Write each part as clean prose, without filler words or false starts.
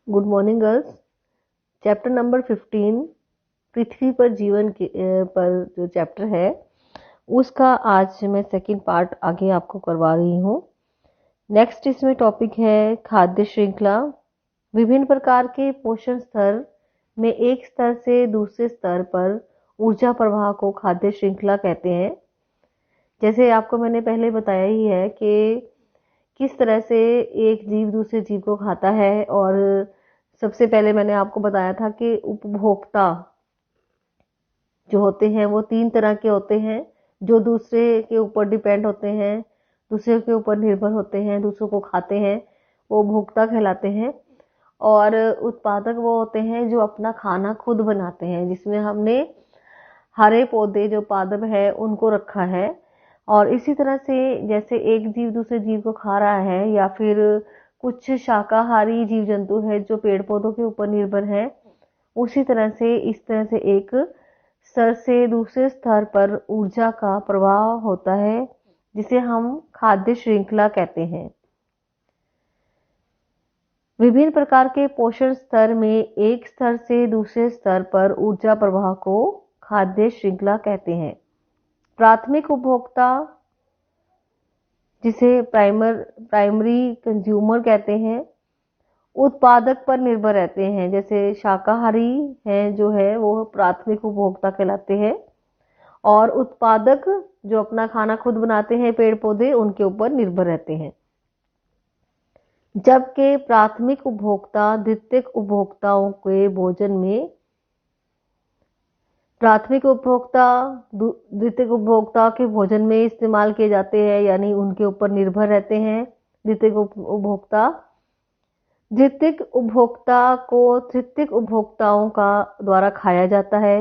Good morning girls. Chapter number 15 पृथ्वी पर जीवन पर जो चैप्टर है उसका आज मैं सेकंड पार्ट आगे आपको करवा रही हूँ। नेक्स्ट इसमें टॉपिक है खाद्य श्रृंखला। विभिन्न प्रकार के पोषण स्तर में एक स्तर से दूसरे स्तर पर ऊर्जा प्रवाह को खाद्य श्रृंखला कहते हैं। जैसे आपको मैंने पहले बताया ही है कि किस तरह से एक जीव दूसरे जीव को खाता है, और सबसे पहले मैंने आपको बताया था कि उपभोक्ता जो होते हैं वो 3 तरह के होते हैं, जो दूसरे के ऊपर डिपेंड होते हैं, दूसरे के ऊपर निर्भर होते हैं, दूसरों को खाते हैं, वो उपभोक्ता कहलाते हैं। और उत्पादक वो होते हैं जो अपना खाना खुद बनाते हैं, जिसमें हमने हरे पौधे जो पादप है उनको रखा है। और इसी तरह से जैसे एक जीव दूसरे जीव को खा रहा है, या फिर कुछ शाकाहारी जीव जंतु है जो पेड़ पौधों के ऊपर निर्भर है, उसी तरह से इस तरह से एक स्तर से दूसरे स्तर पर ऊर्जा का प्रवाह होता है, जिसे हम खाद्य श्रृंखला कहते हैं। विभिन्न प्रकार के पोषण स्तर में एक स्तर से दूसरे स्तर पर ऊर्जा प्रवाह को खाद्य श्रृंखला कहते हैं। प्राथमिक उपभोक्ता जिसे प्राइमरी कंज्यूमर कहते हैं, उत्पादक पर निर्भर रहते हैं। जैसे शाकाहारी हैं जो है वो प्राथमिक उपभोक्ता कहलाते हैं, और उत्पादक जो अपना खाना खुद बनाते हैं पेड़ पौधे, उनके ऊपर निर्भर रहते हैं। जबकि प्राथमिक उपभोक्ता द्वितीयक उपभोक्ताओं के भोजन में प्राथमिक उपभोक्ता द्वितीयक उपभोक्ता के भोजन में इस्तेमाल किए जाते हैं, यानी उनके ऊपर निर्भर रहते हैं द्वितीयक उपभोक्ता। द्वितीयक उपभोक्ता को तृतीयक उपभोक्ताओं का द्वारा खाया जाता है।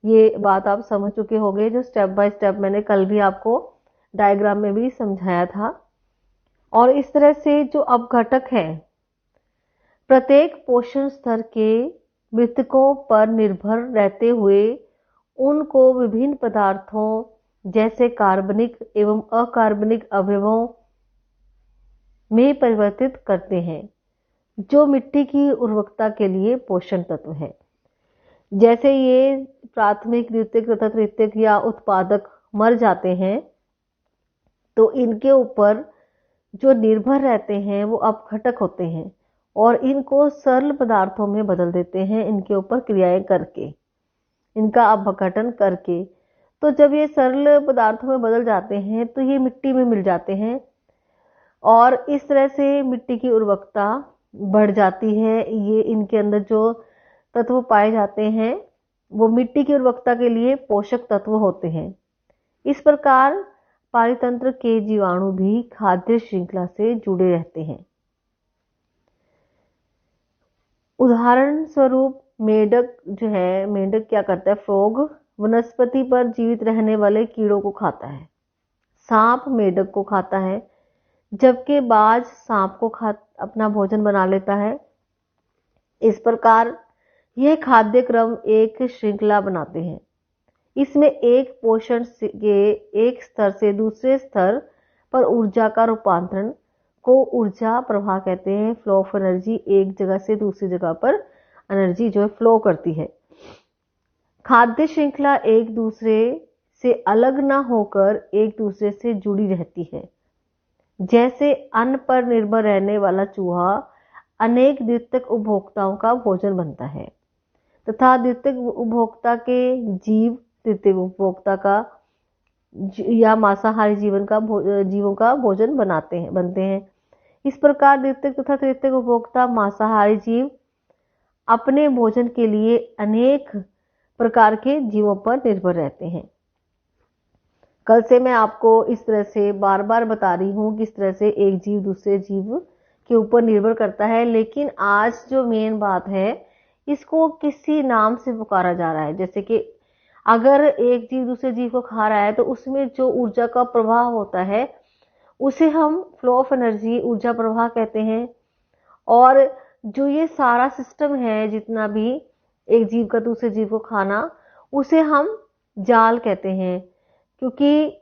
ये बात आप समझ चुके होंगे, जो स्टेप बाय स्टेप मैंने कल भी आपको डायग्राम में भी समझाया था। और इस तरह से जो अपघटक हैं प्रत्येक पोषण स्तर के मृतकों पर निर्भर रहते हुए उनको विभिन्न पदार्थों जैसे कार्बनिक एवं अकार्बनिक अवयवों में परिवर्तित करते हैं, जो मिट्टी की उर्वरकता के लिए पोषण तत्व है। जैसे ये प्राथमिक द्वितीयक तथा तृतीयक या उत्पादक मर जाते हैं, तो इनके ऊपर जो निर्भर रहते हैं वो अपघटक होते हैं, और इनको सरल पदार्थों में बदल देते हैं इनके ऊपर क्रियाएं करके, इनका अपघटन करके। तो जब ये सरल पदार्थों में बदल जाते हैं तो ये मिट्टी में मिल जाते हैं, और इस तरह से मिट्टी की उर्वरकता बढ़ जाती है। ये इनके अंदर जो तत्व पाए जाते हैं वो मिट्टी की उर्वरकता के लिए पोषक तत्व होते हैं। इस प्रकार पारितंत्र के जीवाणु भी खाद्य श्रृंखला से जुड़े रहते हैं। उदाहरण स्वरूप मेंढक जो है, मेंढक क्या करता है, फ्रॉग वनस्पति पर जीवित रहने वाले कीड़ों को खाता है। सांप मेंढक को खाता है, जबकि बाज सांप को अपना भोजन बना लेता है। इस प्रकार यह खाद्य क्रम एक श्रृंखला बनाते हैं। इसमें एक पोषण के एक स्तर से दूसरे स्तर पर ऊर्जा का रूपांतरण को ऊर्जा प्रवाह कहते हैं। फ्लो ऑफ एनर्जी, एक जगह से दूसरी जगह पर एनर्जी जो है फ्लो करती है। खाद्य श्रृंखला एक दूसरे से अलग ना होकर एक दूसरे से जुड़ी रहती है। जैसे अन्न पर निर्भर रहने वाला चूहा अनेक द्वितीयक उपभोक्ताओं का भोजन बनता है, तथा द्वितीयक उपभोक्ता के जीव तृतीयक उपभोक्ता का या मांसाहारी जीवों का भोजन बनते हैं। इस प्रकार द्वितीयक तथा तृतीयक उपभोक्ता मांसाहारी जीव अपने भोजन के लिए अनेक प्रकार के जीवों पर निर्भर रहते हैं। कल से मैं आपको इस तरह से बार बार बता रही हूँ किस तरह से एक जीव दूसरे जीव के ऊपर निर्भर करता है, लेकिन आज जो मेन बात है इसको किसी नाम से पुकारा जा रहा है। जैसे कि अगर एक जीव दूसरे जीव को खा रहा है तो उसमें जो ऊर्जा का प्रवाह होता है उसे हम फ्लो ऑफ एनर्जी, ऊर्जा प्रवाह कहते हैं। और जो ये सारा सिस्टम है, जितना भी एक जीव का दूसरे जीव को खाना, उसे हम जाल कहते हैं, क्योंकि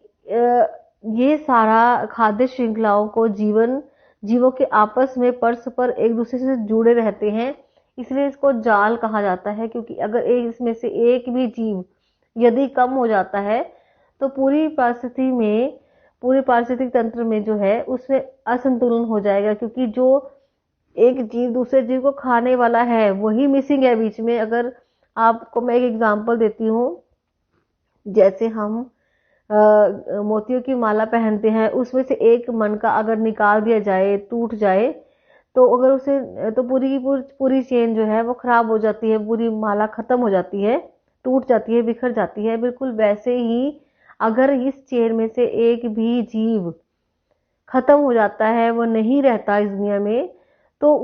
ये सारा खाद्य श्रृंखलाओं को जीवन जीवों के आपस में परस्पर एक दूसरे से जुड़े रहते हैं, इसलिए इसको जाल कहा जाता है। क्योंकि अगर एक इसमें से एक भी जीव यदि कम हो जाता है तो पूरी पारिस्थितिक तंत्र में जो है उसमें असंतुलन हो जाएगा। क्योंकि जो एक जीव दूसरे जीव को खाने वाला है वही मिसिंग है बीच में। अगर आपको मैं एक एग्जांपल देती हूँ, जैसे हम मोतियों की माला पहनते हैं, उसमें से एक मन का अगर निकाल दिया जाए, टूट जाए, तो अगर उसे तो पूरी की पूरी चेन जो है वो खराब हो जाती है, पूरी माला खत्म हो जाती है, टूट जाती है, बिखर जाती है। बिल्कुल वैसे ही अगर इस चेन में से एक भी जीव खत्म हो जाता है, वो नहीं रहता इस दुनिया में, तो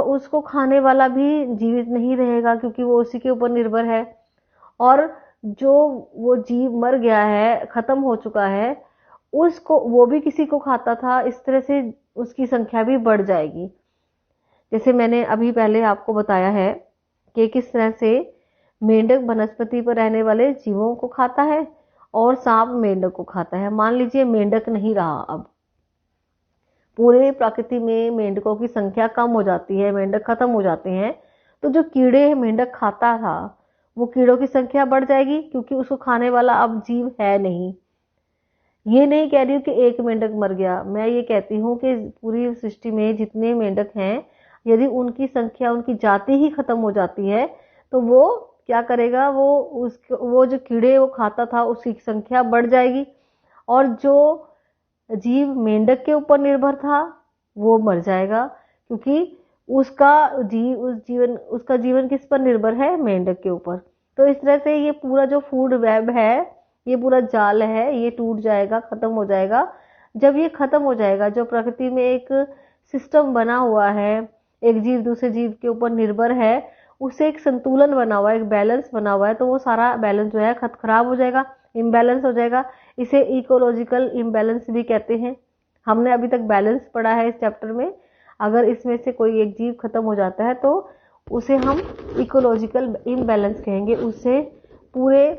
उसको खाने वाला भी जीवित नहीं रहेगा, क्योंकि वो उसी के ऊपर निर्भर है। और जो वो जीव मर गया है, खत्म हो चुका है, उसको वो भी किसी को खाता था, इस तरह से उसकी संख्या भी बढ़ जाएगी। जैसे मैंने अभी पहले आपको बताया है कि किस तरह से मेंढक वनस्पति पर रहने वाले जीवों को खाता है और सांप मेंढक को खाता है। मान लीजिए मेंढक नहीं रहा, अब पूरे प्रकृति में मेंढकों की संख्या कम हो जाती है, मेंढक खत्म हो जाते हैं, तो जो कीड़े मेंढक खाता था वो कीड़ों की संख्या बढ़ जाएगी, क्योंकि उसको खाने वाला अब जीव है नहीं। ये नहीं कह रही हूँ कि एक मेंढक मर गया, मैं ये कहती हूँ कि पूरी सृष्टि में जितने मेंढक हैं, यदि उनकी संख्या, उनकी जाति ही खत्म हो जाती है, तो वो क्या करेगा, वो जो कीड़े वो खाता था उसकी संख्या बढ़ जाएगी, और जो जीव मेंढक के ऊपर निर्भर था वो मर जाएगा, क्योंकि उसका जीवन किस पर निर्भर है, मेंढक के ऊपर। तो इस तरह से ये पूरा जो फूड वेब है, ये पूरा जाल है, ये टूट जाएगा, खत्म हो जाएगा। जब ये खत्म हो जाएगा, जो प्रकृति में एक सिस्टम बना हुआ है, एक जीव दूसरे जीव के ऊपर निर्भर है, उससे एक संतुलन बना हुआ है, एक बैलेंस बना हुआ है, तो वो सारा बैलेंस जो है खराब हो जाएगा, इम्बैलेंस हो जाएगा। इसे इकोलॉजिकल इम्बैलेंस भी कहते हैं। हमने अभी तक बैलेंस पढ़ा है इस चैप्टर में। अगर इसमें से कोई एक जीव खत्म हो जाता है तो उसे हम इकोलॉजिकल इम्बैलेंस कहेंगे। उससे पूरे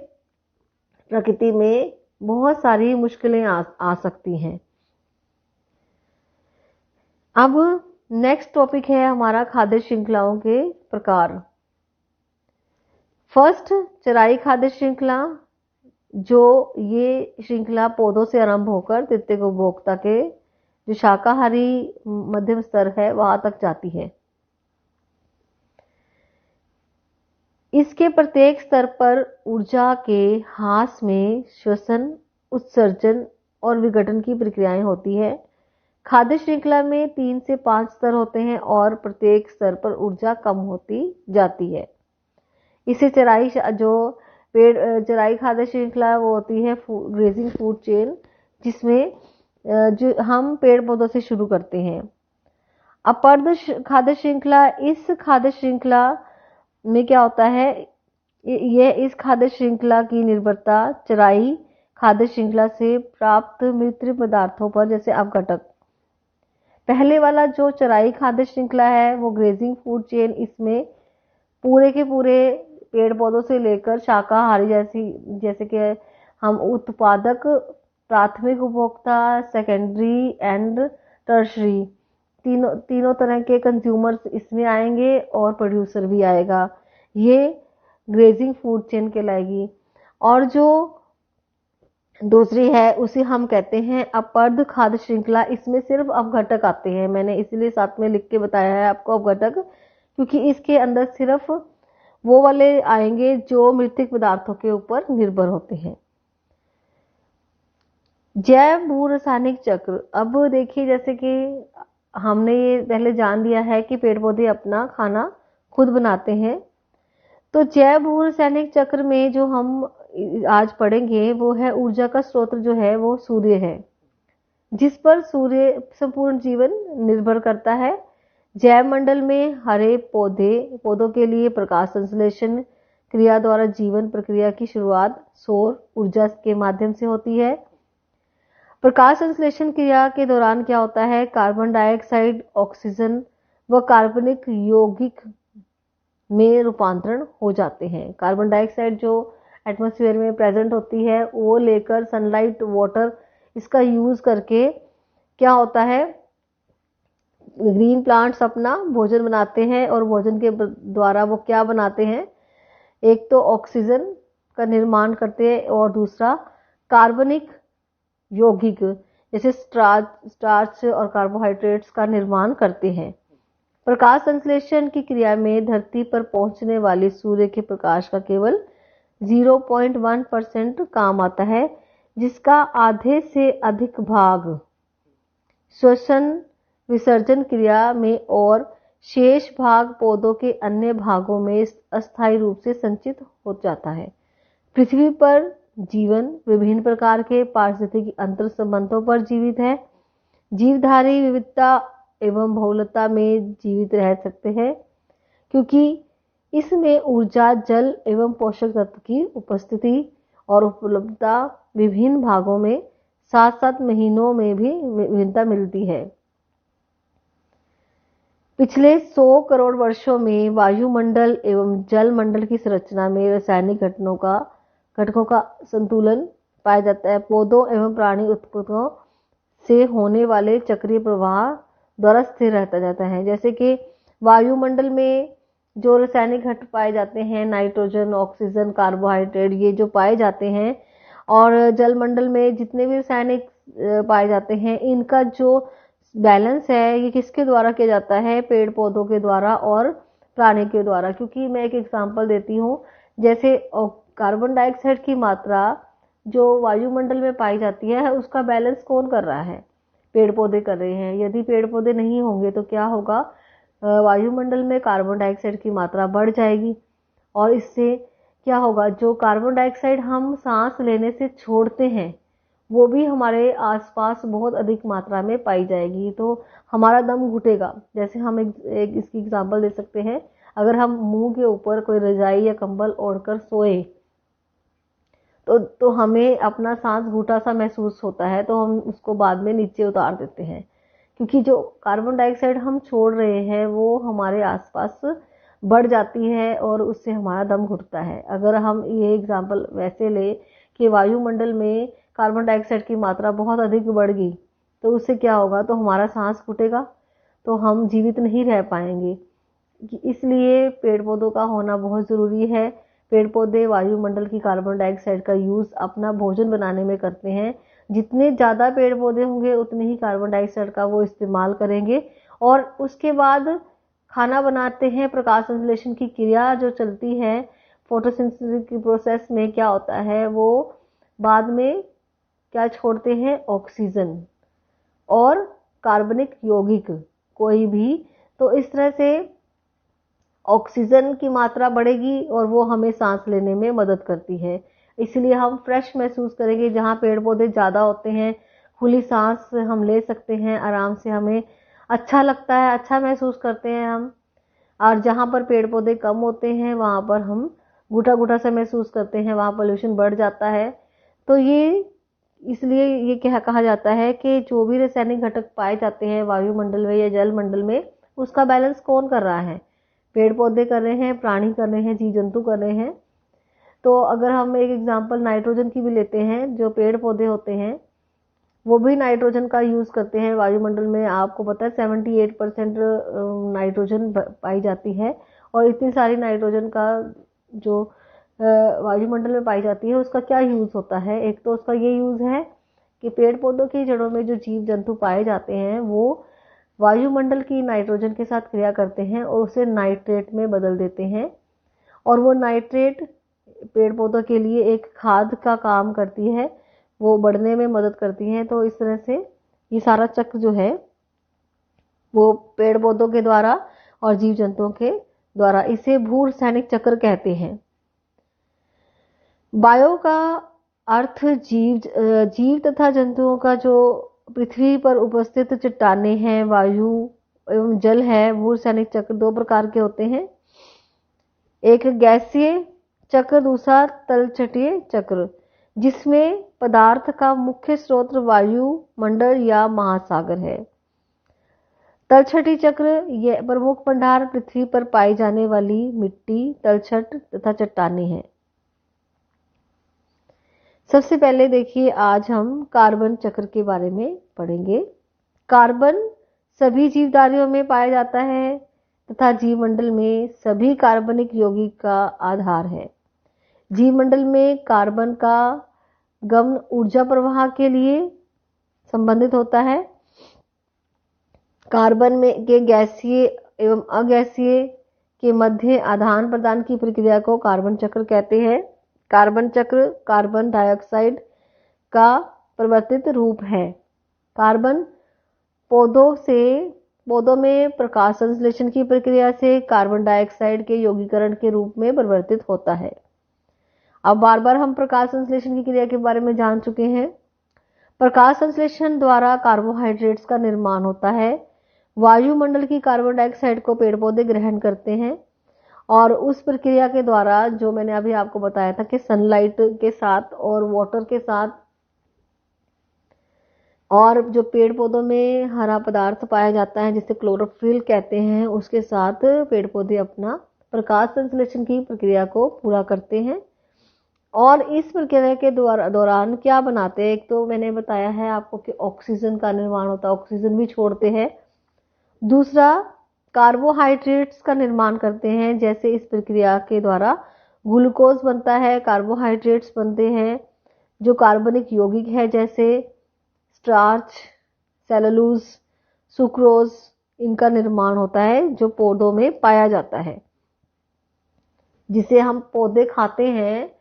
प्रकृति में बहुत सारी मुश्किलें आ सकती हैं। अब नेक्स्ट टॉपिक है हमारा खाद्य श्रृंखलाओं के प्रकार। फर्स्ट, चराई खाद्य श्रृंखला, जो ये श्रृंखला पौधों से आरंभ होकर तृतीयक उपभोक्ता के जो शाकाहारी मध्यम स्तर है वहां तक जाती है। इसके प्रत्येक स्तर पर ऊर्जा के ह्रास में श्वसन, उत्सर्जन और विघटन की प्रक्रियाएं होती है। खाद्य श्रृंखला में 3 से 5 स्तर होते हैं और प्रत्येक स्तर पर ऊर्जा कम होती जाती है। इसे चराई खाद्य श्रृंखला वो होती है ग्रेजिंग फूड चेन, जिसमें जो हम पेड़ पौधों से शुरू करते हैं। अपर्द खाद्य श्रृंखला, इस खाद्य श्रृंखला में क्या होता है, इस खाद्य श्रृंखला की निर्भरता चराई खाद्य श्रृंखला से प्राप्त मृत पदार्थों पर, जैसे अपघटक। पहले वाला जो चराई खाद्य श्रृंखला है वो ग्रेजिंग फूड चेन, इसमें पूरे के पूरे पेड़ पौधों से लेकर शाकाहारी जैसे कि हम उत्पादक, प्राथमिक उपभोक्ता, सेकेंडरी एंड टर्शरी, तीनों तरह के कंज्यूमर्स इसमें आएंगे और प्रोड्यूसर भी आएगा। ये ग्रेजिंग फूड चेन कहलाएगी। और जो दूसरी है उसे हम कहते हैं अपर्द खाद्य श्रृंखला। इसमें सिर्फ अपघटक आते हैं, मैंने इसलिए साथ में लिख के बताया है आपको अपघटक, क्योंकि इसके अंदर सिर्फ वो वाले आएंगे जो मृतिक पदार्थों के ऊपर निर्भर होते हैं। जैव भू रासायनिक चक्र। अब देखिए, जैसे कि हमने ये पहले जान दिया है कि पेड़ पौधे अपना खाना खुद बनाते हैं, तो जैव भू रासायनिक चक्र में जो हम आज पढ़ेंगे वो है ऊर्जा का स्रोत जो है वो सूर्य है, जिस पर सूर्य संपूर्ण जीवन निर्भर करता है। जैव मंडल में हरे पौधों के लिए प्रकाश संश्लेषण क्रिया द्वारा जीवन प्रक्रिया की शुरुआत सौर ऊर्जा के माध्यम से होती है। प्रकाश संश्लेषण क्रिया के दौरान क्या होता है, कार्बन डाइऑक्साइड ऑक्सीजन व कार्बनिक यौगिक में रूपांतरण हो जाते हैं। कार्बन डाइऑक्साइड जो एटमॉस्फेयर में प्रेजेंट होती है वो लेकर सनलाइट, वाटर, इसका यूज करके क्या होता है, ग्रीन प्लांट्स अपना भोजन बनाते हैं और भोजन के द्वारा वो क्या बनाते हैं, एक तो ऑक्सीजन का निर्माण करते हैं और दूसरा कार्बनिक यौगिक जैसे स्टार्च और कार्बोहाइड्रेट्स का निर्माण करते हैं। प्रकाश संश्लेषण की क्रिया में धरती पर पहुंचने वाले सूर्य के प्रकाश का केवल 0.1% काम आता है, जिसका आधे से अधिक भाग श्वसन विसर्जन क्रिया में और शेष भाग पौधों के अन्य भागों में अस्थायी रूप से संचित हो जाता है। पृथ्वी पर जीवन विभिन्न प्रकार के पारिस्थितिक अंतर संबंधों पर जीवित है। जीवधारी विविधता एवं बहुलता में जीवित रह सकते हैं क्योंकि इसमें ऊर्जा, जल एवं पोषक तत्व की उपस्थिति और उपलब्धता विभिन्न भागों में साथ साथ महीनों में भी विभिन्नता मिलती है। पिछले 100 करोड़ वर्षों में वायुमंडल एवं जलमंडल की संरचना में रासायनिक घटकों का संतुलन पाया जाता है। पौधों एवं प्राणी उत्पादों से होने वाले चक्रीय प्रवाह द्वारा स्थिर रहता जाता है। जैसे कि वायुमंडल में जो रासायनिक घटक पाए जाते हैं, नाइट्रोजन, ऑक्सीजन, कार्बोहाइड्रेट, ये जो पाए जाते हैं, और जलमंडल में जितने भी रासायनिक पाए जाते हैं, इनका जो बैलेंस है ये किसके द्वारा किया जाता है, पेड़ पौधों के द्वारा और प्राणी के द्वारा। क्योंकि मैं एक एग्जांपल देती हूँ, जैसे कार्बन डाइऑक्साइड की मात्रा जो वायुमंडल में पाई जाती है उसका बैलेंस कौन कर रहा है, पेड़ पौधे कर रहे हैं। यदि पेड़ पौधे नहीं होंगे तो क्या होगा, वायुमंडल में कार्बन डाइऑक्साइड की मात्रा बढ़ जाएगी और इससे क्या होगा, जो कार्बन डाइऑक्साइड हम सांस लेने से छोड़ते हैं वो भी हमारे आसपास बहुत अधिक मात्रा में पाई जाएगी, तो हमारा दम घुटेगा। जैसे हम एक इसकी एग्जांपल दे सकते हैं, अगर हम मुंह के ऊपर कोई रजाई या कंबल ओढ़कर सोए तो हमें अपना सांस घुटा सा महसूस होता है, तो हम उसको बाद में नीचे उतार देते हैं क्योंकि जो कार्बन डाइऑक्साइड हम छोड़ रहे हैं वो हमारे आसपास बढ़ जाती है और उससे हमारा दम घुटता है। अगर हम ये एग्जांपल वैसे ले कि वायुमंडल में कार्बन डाइऑक्साइड की मात्रा बहुत अधिक बढ़ गई तो उससे क्या होगा, तो हमारा सांस घुटेगा, तो हम जीवित नहीं रह पाएंगे। इसलिए पेड़ पौधों का होना बहुत ज़रूरी है। पेड़ पौधे वायुमंडल की कार्बन डाइऑक्साइड का यूज़ अपना भोजन बनाने में करते हैं। जितने ज़्यादा पेड़ पौधे होंगे उतने ही कार्बन डाइऑक्साइड का वो इस्तेमाल करेंगे और उसके बाद खाना बनाते हैं। प्रकाश संश्लेषण की क्रिया जो चलती है फोटोसिंथेसिस की प्रोसेस में क्या होता है, वो बाद में क्या छोड़ते हैं, ऑक्सीजन और कार्बनिक यौगिक कोई भी। तो इस तरह से ऑक्सीजन की मात्रा बढ़ेगी और वो हमें सांस लेने में मदद करती है। इसलिए हम फ्रेश महसूस करेंगे। जहाँ पेड़ पौधे ज़्यादा होते हैं खुली सांस हम ले सकते हैं आराम से, हमें अच्छा लगता है, अच्छा महसूस करते हैं हम। और जहाँ पर पेड़ पौधे कम होते हैं वहाँ पर हम घुटा घुटा सा महसूस करते हैं, वहाँ पोल्यूशन बढ़ जाता है। तो ये इसलिए ये कहा जाता है कि जो भी रासायनिक घटक पाए जाते हैं वायुमंडल में या जलमंडल में, उसका बैलेंस कौन कर रहा है, पेड़ पौधे कर रहे हैं, प्राणी कर रहे हैं, जीव जंतु कर रहे हैं। तो अगर हम एक एग्जांपल नाइट्रोजन की भी लेते हैं, जो पेड़ पौधे होते हैं वो भी नाइट्रोजन का यूज़ करते हैं वायुमंडल में। आपको पता है 78% नाइट्रोजन पाई जाती है और इतनी सारी नाइट्रोजन का जो वायुमंडल में पाई जाती है उसका क्या यूज़ होता है। एक तो उसका ये यूज़ है कि पेड़ पौधों की जड़ों में जो जीव जंतु पाए जाते हैं वो वायुमंडल की नाइट्रोजन के साथ क्रिया करते हैं और उसे नाइट्रेट में बदल देते हैं और वो नाइट्रेट पेड़ पौधों के लिए एक खाद का काम करती है, वो बढ़ने में मदद करती है। तो इस तरह से ये सारा चक्र जो है वो पेड़ पौधों के द्वारा और जीव जंतुओं के द्वारा, इसे भू रासायनिक चक्र कहते हैं। बायो का अर्थ जीव तथा जंतुओं का जो पृथ्वी पर उपस्थित चट्टानें हैं, वायु एवं जल है। भू रासायनिक चक्र दो प्रकार के होते हैं, एक गैसीय चक्र, दूसरा तलछटीय चक्र, जिसमें पदार्थ का मुख्य स्रोत वायुमंडल या महासागर है। तलछटी चक्र यह प्रमुख भंडार पृथ्वी पर पाई जाने वाली मिट्टी, तलछट तथा चट्टानें हैं। सबसे पहले देखिए आज हम कार्बन चक्र के बारे में पढ़ेंगे। कार्बन सभी जीवधारियों में पाया जाता है तथा जीवमंडल में सभी कार्बनिक यौगिक का आधार है। जीवमंडल में कार्बन का गमन ऊर्जा प्रवाह के लिए संबंधित होता है। कार्बन में के गैसीय एवं अगैसीय के मध्य आदान प्रदान की प्रक्रिया को कार्बन चक्र कहते हैं। कार्बन चक्र कार्बन डाइऑक्साइड का परिवर्तित रूप है। कार्बन पौधों में प्रकाश संश्लेषण की प्रक्रिया से कार्बन डाइऑक्साइड के यौगीकरण के रूप में परिवर्तित होता है। अब बार बार हम प्रकाश संश्लेषण की क्रिया के बारे में जान चुके हैं। प्रकाश संश्लेषण द्वारा कार्बोहाइड्रेट्स का निर्माण होता है। वायुमंडल की कार्बन डाइऑक्साइड को पेड़ पौधे ग्रहण करते हैं और उस प्रक्रिया के द्वारा, जो मैंने अभी आपको बताया था कि सनलाइट के साथ और वाटर के साथ, और जो पेड़ पौधों में हरा पदार्थ पाया जाता है जिसे क्लोरोफिल कहते हैं, उसके साथ पेड़ पौधे अपना प्रकाश संश्लेषण की प्रक्रिया को पूरा करते हैं। और इस प्रक्रिया के दौरान क्या बनाते हैं, एक तो मैंने बताया है आपको कि ऑक्सीजन का निर्माण होता है, ऑक्सीजन भी छोड़ते हैं। दूसरा, कार्बोहाइड्रेट्स का निर्माण करते हैं, जैसे इस प्रक्रिया के द्वारा ग्लूकोज बनता है, कार्बोहाइड्रेट्स बनते हैं जो कार्बनिक यौगिक है, जैसे स्टार्च, सेलुलोज, सुक्रोज, इनका निर्माण होता है जो पौधों में पाया जाता है, जिसे हम पौधे खाते हैं।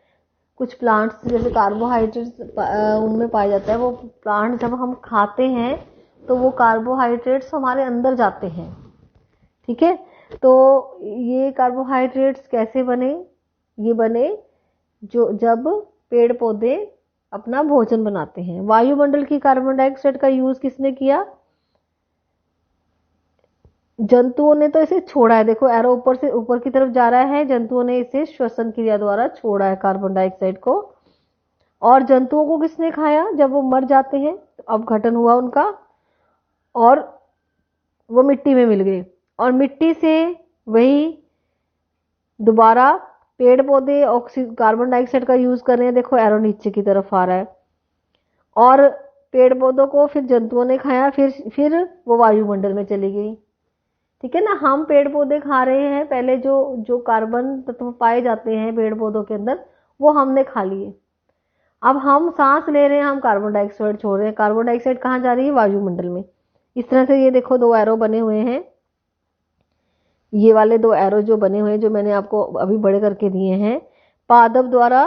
कुछ प्लांट्स जैसे कार्बोहाइड्रेट्स उनमें पाया जाता है, वो प्लांट जब हम खाते हैं तो वो कार्बोहाइड्रेट्स हमारे अंदर जाते हैं। ठीक है, तो ये कार्बोहाइड्रेट्स कैसे बने? ये बने जब पेड़ पौधे अपना भोजन बनाते हैं। वायुमंडल की कार्बन डाइऑक्साइड का यूज किसने किया? जंतुओं ने तो इसे छोड़ा है। देखो एरो ऊपर से ऊपर की तरफ जा रहा है, जंतुओं ने इसे श्वसन क्रिया द्वारा छोड़ा है कार्बन डाइऑक्साइड को। और जंतुओं को किसने खाया? जब वो मर जाते हैं तो अपघटन हुआ उनका और वो मिट्टी में मिल गए, और मिट्टी से वही दोबारा पेड़ पौधे कार्बन डाइऑक्साइड का यूज कर रहे हैं। देखो एरो नीचे की तरफ आ रहा है, और पेड़ पौधों को फिर जंतुओं ने खाया, फिर वो वायुमंडल में चली गई। ठीक है ना, हम पेड़ पौधे खा रहे हैं, पहले जो कार्बन तत्व पाए जाते हैं पेड़ पौधों के अंदर वो हमने खा लिए। अब हम सांस ले रहे हैं, हम कार्बन डाइऑक्साइड छोड़ रहे हैं। कार्बन डाइऑक्साइड कहाँ जा रही है? वायुमंडल में। इस तरह से ये देखो दो एरो बने हुए हैं, ये वाले दो एरो जो बने हुए हैं, जो मैंने आपको अभी बड़े करके दिए हैं, पादप द्वारा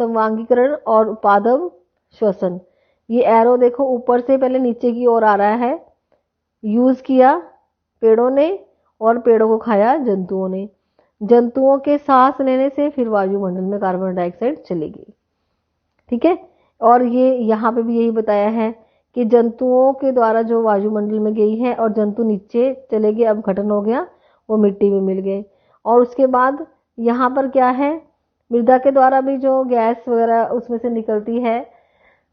संवांगीकरण और पादप श्वसन। ये एरो देखो ऊपर से पहले नीचे की ओर आ रहा है, यूज किया पेड़ों ने और पेड़ों को खाया जंतुओं ने। जंतुओं के सांस लेने से फिर वायुमंडल में कार्बन डाइऑक्साइड चली गई। ठीक है, और ये यहाँ पे भी यही बताया है कि जंतुओं के द्वारा जो वायुमंडल में गई है और जंतु नीचे चले गए, अपघटन हो गया, वो मिट्टी में मिल गए। और उसके बाद यहाँ पर क्या है, मृदा के द्वारा भी जो गैस वगैरह उसमें से निकलती है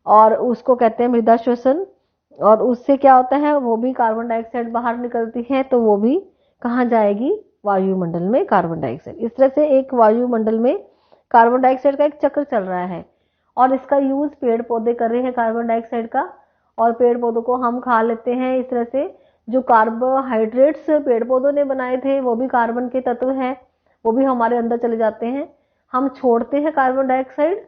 और उसको कहते हैं मृदा श्वसन, और उससे क्या होता है, वो भी कार्बन डाइऑक्साइड बाहर निकलती है, तो वो भी कहाँ जाएगी? वायुमंडल में कार्बन डाइऑक्साइड। इस तरह से एक वायुमंडल में कार्बन डाइऑक्साइड का एक चक्र चल रहा है, और इसका यूज पेड़ पौधे कर रहे हैं कार्बन डाइऑक्साइड का, और पेड़ पौधों को हम खा लेते हैं। इस तरह से जो कार्बोहाइड्रेट्स पेड़ पौधों ने बनाए थे वो भी कार्बन के तत्व हैं, वो भी हमारे अंदर चले जाते हैं। हम छोड़ते हैं कार्बन डाइऑक्साइड,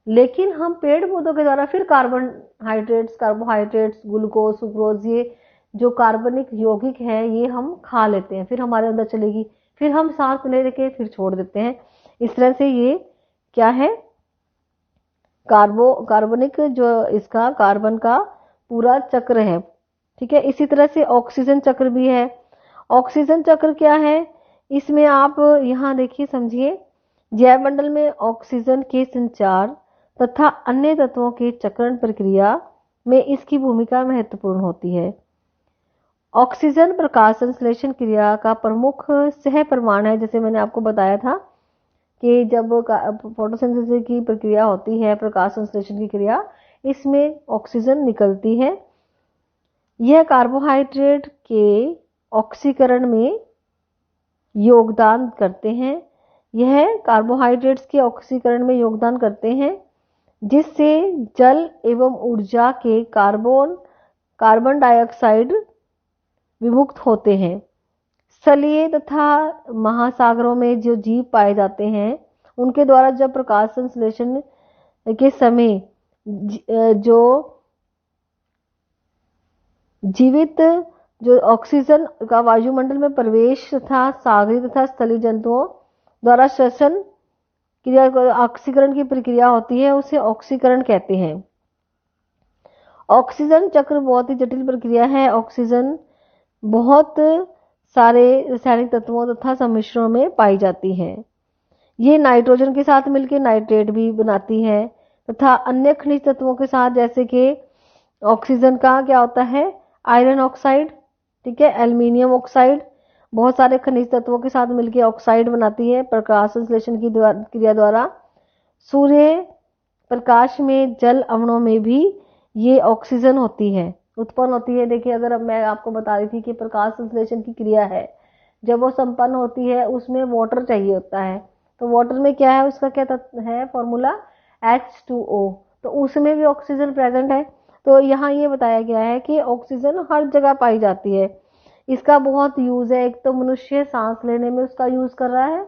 लेकिन हम पेड़ पौधों के द्वारा फिर कार्बोहाइड्रेट्स, ग्लूकोज, सुक्रोज, ये जो कार्बनिक यौगिक है ये हम खा लेते हैं, फिर हमारे अंदर चलेगी, फिर हम सांस लेके फिर छोड़ देते हैं। इस तरह से ये क्या है, कार्बनिक जो इसका कार्बन का पूरा चक्र है। ठीक है, इसी तरह से ऑक्सीजन चक्र भी है। ऑक्सीजन चक्र क्या है? इसमें आप यहाँ देखिए, समझिए, जैवमंडल में ऑक्सीजन के संचार तथा अन्य तत्वों के चक्रण प्रक्रिया में इसकी भूमिका महत्वपूर्ण होती है। ऑक्सीजन प्रकाश संश्लेषण क्रिया का प्रमुख सह प्रमाण है। जैसे मैंने आपको बताया था कि जब फोटोसिंथेसिस की प्रक्रिया होती है, प्रकाश संश्लेषण की क्रिया, इसमें ऑक्सीजन निकलती है। यह कार्बोहाइड्रेट के ऑक्सीकरण में योगदान करते हैं। यह कार्बोहाइड्रेट्स के ऑक्सीकरण में योगदान करते हैं, जिससे जल एवं ऊर्जा के कार्बन डाइऑक्साइड विमुक्त होते हैं। स्थलीय तथा महासागरों में जो जीव पाए जाते हैं उनके द्वारा जब प्रकाश संश्लेषण के समय जो जीवित जो ऑक्सीजन का वायुमंडल में प्रवेश तथा सागरीय तथा स्थलीय जंतुओं द्वारा श्वसन क्रिया ऑक्सीकरण की प्रक्रिया होती है, उसे ऑक्सीकरण कहते हैं। ऑक्सीजन चक्र बहुत ही जटिल प्रक्रिया है। ऑक्सीजन बहुत सारे रासायनिक तत्वों तथा सम्मिश्रणों में पाई जाती है। ये नाइट्रोजन के साथ मिलकर नाइट्रेट भी बनाती है तथा अन्य खनिज तत्वों के साथ, जैसे कि ऑक्सीजन का क्या होता है, आयरन ऑक्साइड, ठीक है, एल्युमिनियम ऑक्साइड, बहुत सारे खनिज तत्वों के साथ मिलकर ऑक्साइड बनाती है। प्रकाश संश्लेषण की क्रिया द्वारा सूर्य प्रकाश में जल अणुओं में भी ये ऑक्सीजन होती है, उत्पन्न होती है। देखिए, अगर मैं आपको बता रही थी कि प्रकाश संश्लेषण की क्रिया है, जब वो संपन्न होती है उसमें वाटर चाहिए होता है, तो वाटर में क्या है, उसका क्या है फॉर्मूला, H2O, तो उसमें भी ऑक्सीजन प्रेजेंट है। तो यहाँ ये बताया गया है कि ऑक्सीजन हर जगह पाई जाती है, इसका बहुत यूज है। एक तो मनुष्य सांस लेने में उसका यूज कर रहा है,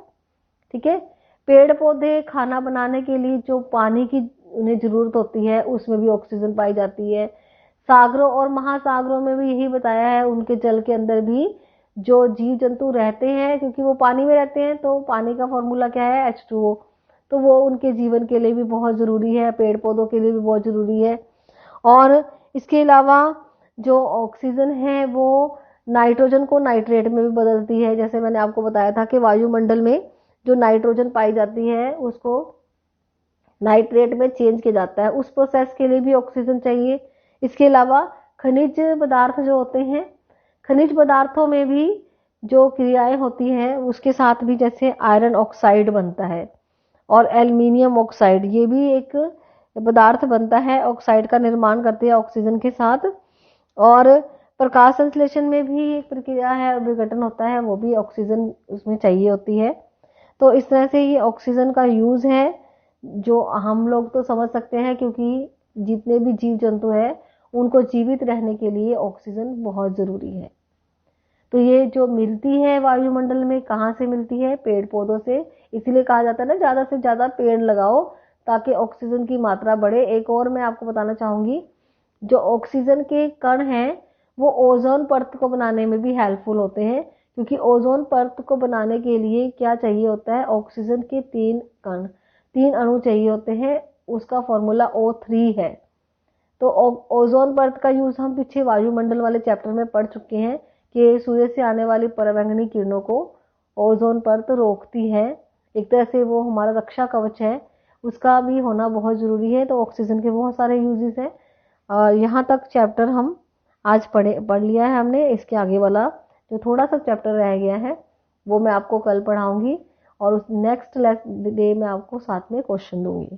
ठीक है, पेड़ पौधे खाना बनाने के लिए जो पानी की उन्हें जरूरत होती है उसमें भी ऑक्सीजन पाई जाती है। सागरों और महासागरों में भी यही बताया है, उनके जल के अंदर भी जो जीव जंतु रहते हैं, क्योंकि वो पानी में रहते हैं, तो पानी का फॉर्मूला क्या है, H2O, तो वो उनके जीवन के लिए भी बहुत जरूरी है, पेड़ पौधों के लिए भी बहुत जरूरी है। और इसके अलावा जो ऑक्सीजन है वो नाइट्रोजन को नाइट्रेट में भी बदलती है। जैसे मैंने आपको बताया था कि वायुमंडल में जो नाइट्रोजन पाई जाती है उसको नाइट्रेट में चेंज किया जाता है, उस प्रोसेस के लिए भी ऑक्सीजन चाहिए। इसके अलावा खनिज पदार्थ जो होते हैं, खनिज पदार्थों में भी जो क्रियाएं होती हैं उसके साथ भी, जैसे आयरन ऑक्साइड बनता है और एल्युमिनियम ऑक्साइड, ये भी एक पदार्थ बनता है, ऑक्साइड का निर्माण करते हैं ऑक्सीजन के साथ। और प्रकाश संश्लेषण में भी एक प्रक्रिया है, विघटन होता है, वो भी ऑक्सीजन उसमें चाहिए होती है। तो इस तरह से ये ऑक्सीजन का यूज है जो हम लोग तो समझ सकते हैं, क्योंकि जितने भी जीव जंतु है उनको जीवित रहने के लिए ऑक्सीजन बहुत जरूरी है। तो ये जो मिलती है वायुमंडल में, कहाँ से मिलती है, पेड़ पौधों से। इसीलिए कहा जाता है ना, ज्यादा से ज्यादा पेड़ लगाओ ताकि ऑक्सीजन की मात्रा बढ़े। एक और मैं आपको बताना चाहूंगी, जो ऑक्सीजन के कण हैं वो ओजोन परत को बनाने में भी हेल्पफुल होते हैं, क्योंकि ओजोन परत को बनाने के लिए क्या चाहिए होता है, ऑक्सीजन के 3 अणु चाहिए होते हैं, उसका फॉर्मूला O3 है। तो ओजोन परत का यूज हम पीछे वायुमंडल वाले चैप्टर में पढ़ चुके हैं कि सूर्य से आने वाली पराबैंगनी किरणों को ओजोन परत रोकती है, एक तरह से वो हमारा रक्षा कवच है, उसका भी होना बहुत जरूरी है। तो ऑक्सीजन के बहुत सारे यूजेस हैं। और यहाँ तक चैप्टर हम आज पढ़ लिया है हमने। इसके आगे वाला जो थोड़ा सा चैप्टर रह गया है वो मैं आपको कल पढ़ाऊंगी, और उस नेक्स्ट डे में आपको साथ में क्वेश्चन दूंगी।